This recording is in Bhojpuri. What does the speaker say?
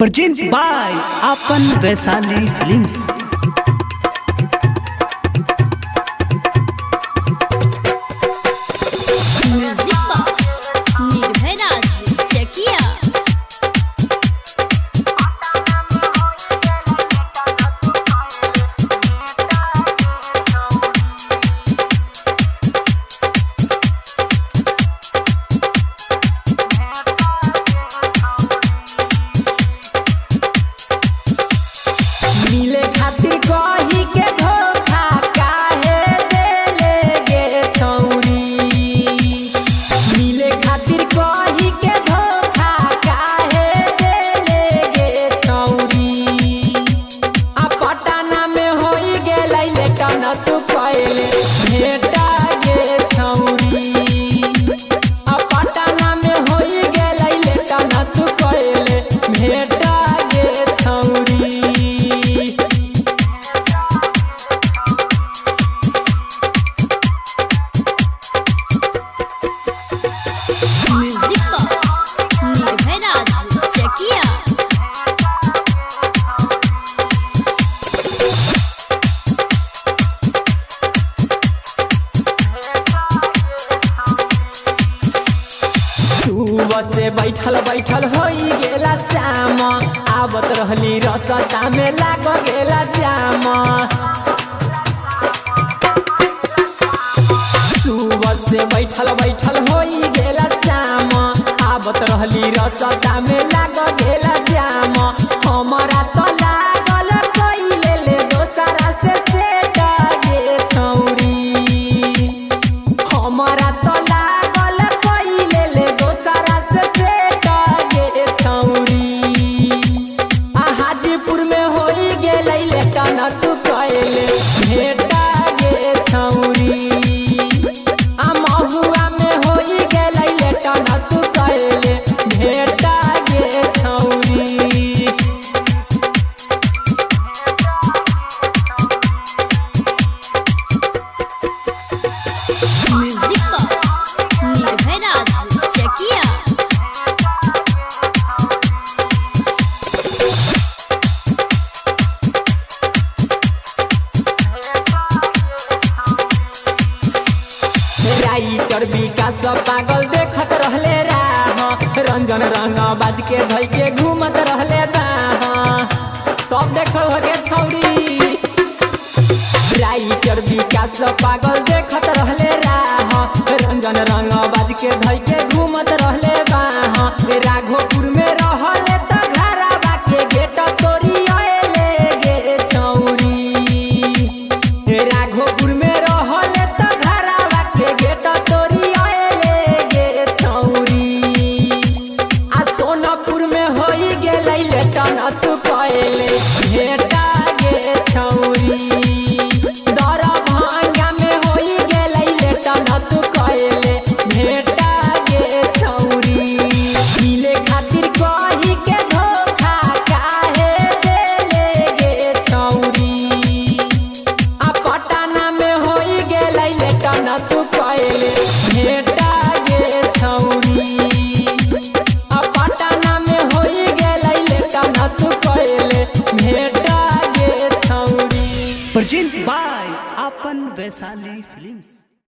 प्रेजेंट बाय अपन वैशाली फिल्म्स। मिले खातिर कही के धोखा काहे देले गे छौरी। मिले खातिर कही के धोखा काहे देले गे छौरी। आ पटना में होई गेलै लेटन तू कहले भेटा गे छौरी। आ पटना में होई गेलै लेटन तू कहले भेटा गे छौरी। से बैठल बैठल होई गेला श्याम, आवत रहली रसता में लाग गेला जाम। सुबह से बैठल बैठल होई गेला श्याम, आवत रहली रसता में लाग गेला जाम। हमारा तो लागल कइले ले दोसरा से सेट गे छौरी। हमारा तो लागल कइले ले दोसरा से सेट गे छौरी। आ हाजीपुर में होई गेलै लेटन तू कहले भेटा गे छौरी। आ महुआ में होई गेलै लेटन तू कहले भेटा गे छौरी। राइटर विकास पागल देखत रहले राह, रंजन रंग बाज के धई के घूमत रहले बाह। सब देखल हो गे छौरी। राइटर विकास पागल